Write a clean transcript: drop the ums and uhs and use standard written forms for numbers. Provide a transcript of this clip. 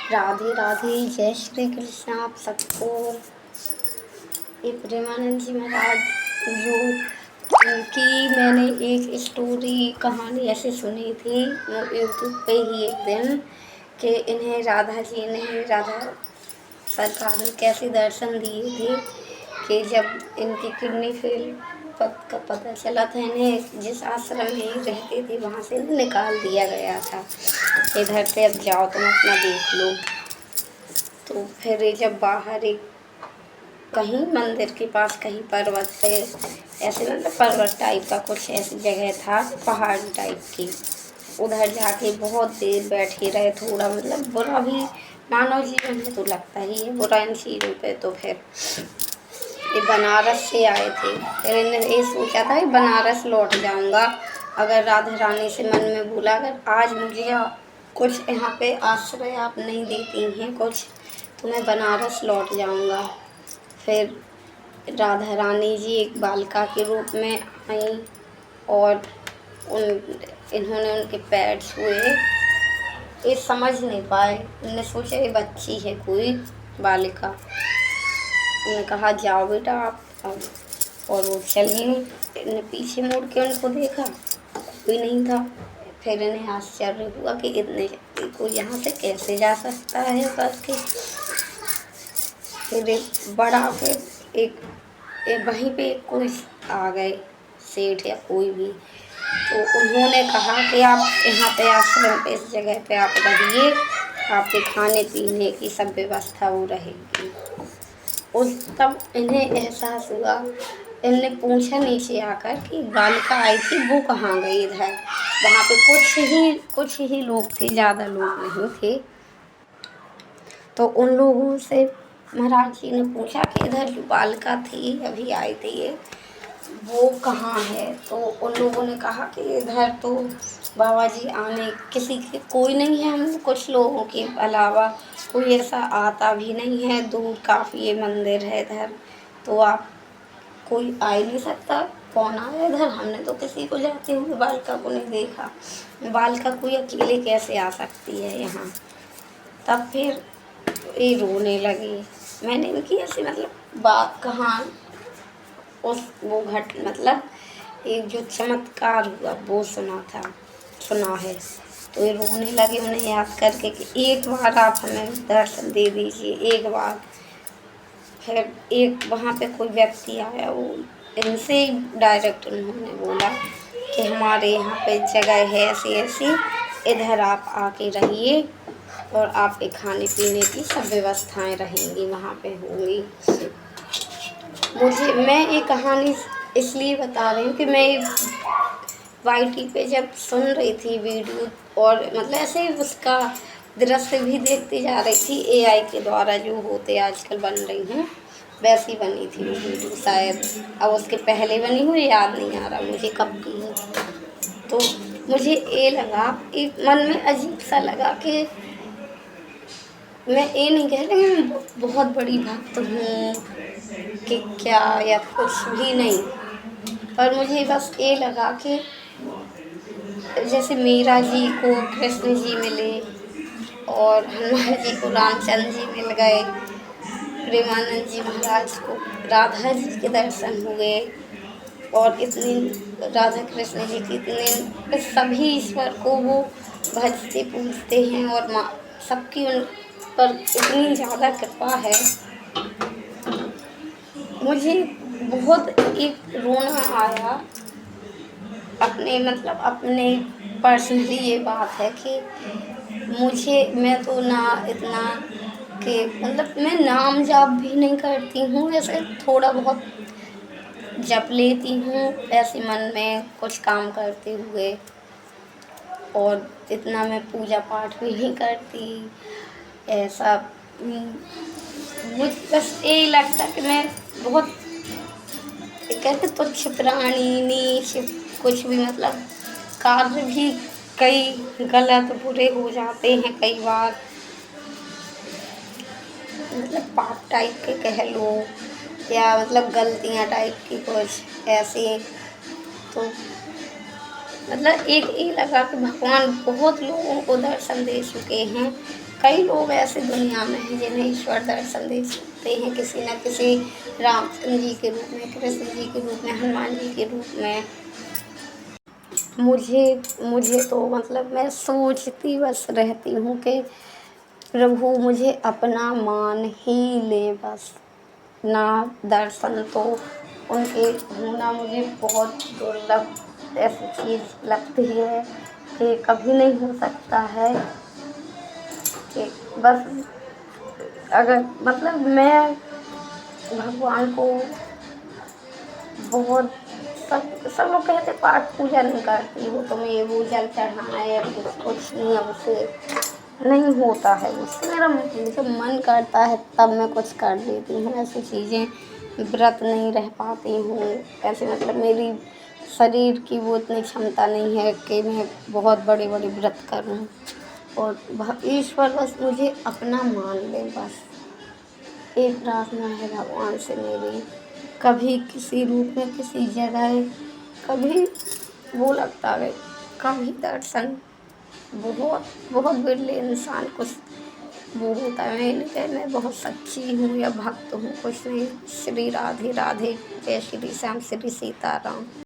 राधे राधे, जय श्री कृष्ण आप सबको। ये प्रेमानंद जी महाराज जो की मैंने एक स्टोरी कहानी ऐसे सुनी थी यूट्यूब पे ही एक दिन कि इन्हें राधा जी ने राधा सरकार ने कैसे दर्शन दिए थे कि जब इनकी किडनी फेल का पता चला था, इन्हें जिस आश्रम में ये रहते थे वहाँ से निकाल दिया गया था, इधर से अब जाओ तुम अपना देख लो। तो फिर ये जब बाहर एक कहीं मंदिर के पास कहीं पर्वत पे ऐसे मतलब पर्वत टाइप का कुछ ऐसी जगह था, पहाड़ टाइप की, उधर जाके बहुत देर बैठे रहे। थोड़ा मतलब बुरा भी मानव जीवन में तो लगता ही है बुरा इन चीज़ों पे। तो फिर ये बनारस से आए थे, फिर इन्हें ये सोचा था कि बनारस लौट जाऊंगा। अगर राधा रानी से मन में बोला, अगर आज मुझे कुछ यहाँ पे आश्रय आप नहीं देती हैं कुछ, तो मैं बनारस लौट जाऊंगा। फिर राधा रानी जी एक बालिका के रूप में आई और इन्होंने उनके पैर छुए। ये समझ नहीं पाए, उन्होंने सोचा ये बच्ची है कोई बालिका। उन्होंने कहा जाओ बेटा आप अब, और वो चली। इन्हें पीछे मुड़ के उनको देखा, कोई नहीं था। फिर इन्हें आश्चर्य हुआ कि इतने जल्दी कोई यहाँ से कैसे जा सकता है करके। फिर एक वहीं पे कोई आ गए, सेठ या कोई भी, तो उन्होंने कहा कि आप यहाँ पे आश्रम पे इस जगह पे आप रहिए, आपके खाने पीने की सब व्यवस्था वो रहेगी। उस तब इन्हें एहसास हुआ, इनने पूछा नीचे आकर कि बालिका आई थी वो कहाँ गई इधर। वहाँ पे कुछ ही लोग थे, ज़्यादा लोग नहीं थे। तो उन लोगों से महाराज जी ने पूछा कि इधर जो बालिका थी अभी आई थी ये, वो कहाँ है। तो उन लोगों ने कहा कि इधर तो बाबा जी आने किसी के कोई नहीं है, हम कुछ लोगों के अलावा कोई ऐसा आता भी नहीं है। दूर काफ़ी ये मंदिर है इधर, तो आप कोई आ ही नहीं सकता। कौन आया इधर, हमने तो किसी को जाते हुए बालिका को नहीं देखा। बालिका कोई अकेले कैसे आ सकती है यहाँ। तब फिर ये रोने लगी। मैंने इनकी ऐसी मतलब बात कहाँ उस वो मतलब एक जो चमत्कार हुआ वो सुना है। तो ये रोने लगे उन्हें याद करके कि एक बार आप हमें दर्शन दे दीजिए, एक बार। फिर एक वहाँ पे कोई व्यक्ति आया, वो इनसे ही डायरेक्ट उन्होंने बोला कि हमारे यहाँ पे जगह है ऐसी ऐसी, इधर आप आके रहिए और आपके खाने पीने की सब व्यवस्थाएं रहेंगी वहाँ पे होंगी। मैं ये कहानी इसलिए बता रही हूँ कि मैं वाईटी पे जब सुन रही थी वीडियो, और मतलब ऐसे ही उसका दृश्य भी देखती जा रही थी, एआई के द्वारा जो होते आजकल बन रही हैं वैसी बनी थी वो वीडियो शायद। अब उसके पहले बनी हुई याद नहीं आ रहा मुझे कब की है। तो मुझे ये लगा, एक मन में अजीब सा लगा कि मैं ये नहीं कह रही मैं बहुत बड़ी भक्त हूँ कि क्या या कुछ भी नहीं, पर मुझे बस ये लगा कि जैसे मीरा जी को कृष्ण जी मिले और हनुमान जी को रामचंद्र जी मिल गए, प्रेमानंद जी महाराज को राधा जी के दर्शन हुए, और इतनी राधा कृष्ण जी की इतने सभी ईश्वर को वो भजते पूजते हैं और माँ सबकी उन पर इतनी ज़्यादा कृपा है। मुझे बहुत एक रोना आया अपने पर्सनली। ये बात है कि मैं तो ना इतना कि मतलब मैं नाम जाप भी नहीं करती हूँ, ऐसे थोड़ा बहुत जप लेती हूँ ऐसे मन में कुछ काम करते हुए, और इतना मैं पूजा पाठ भी नहीं करती ऐसा। मुझे बस यही लगता कि मैं बहुत कहते तुच्छ प्राणी, नीच कुछ भी मतलब कार्य भी कई गलत बुरे हो जाते हैं कई बार, मतलब पाप टाइप के कह लो या मतलब गलतियाँ टाइप की कुछ ऐसे। तो मतलब एक ये लगा कि भगवान बहुत लोगों को दर्शन दे चुके हैं, कई लोग ऐसे दुनिया में हैं जिन्हें ईश्वर दर्शन दे सकते हैं, किसी न किसी रामचंद्र जी के रूप में, कृष्ण जी के रूप में, हनुमान जी के रूप में। मुझे मुझे तो मतलब मैं सोचती बस रहती हूँ कि प्रभु मुझे अपना मान ही ले बस। ना दर्शन तो उनके होना मुझे बहुत दुर्लभ ऐसी चीज़ लगती है कि कभी नहीं हो सकता है कि बस अगर मतलब मैं भगवान को बहुत सब लोग कहते पाठ पूजा नहीं करती हो तुम, ये वो जल चढ़ाए कुछ नहीं हमसे नहीं होता है मुझसे। मेरा मुझे मन करता है तब मैं कुछ कर लेती हूँ ऐसी चीज़ें। व्रत नहीं रह पाती हूँ ऐसे, मतलब मेरी शरीर की वो इतनी क्षमता नहीं है कि मैं बहुत बड़े बड़े व्रत करूँ। और ईश्वर बस मुझे अपना मान ले बस। एक प्रार्थना है भगवान से मेरी, कभी किसी रूप में किसी जगह, कभी वो लगता है, कभी दर्शन। बहुत बहुत बिरले इंसान कुछ वो होता है। मैं नहीं कह मैं बहुत सच्ची हूँ या भक्त हूँ, कुछ नहीं। श्री राधे राधे, जय श्री श्याम, श्री सीताराम।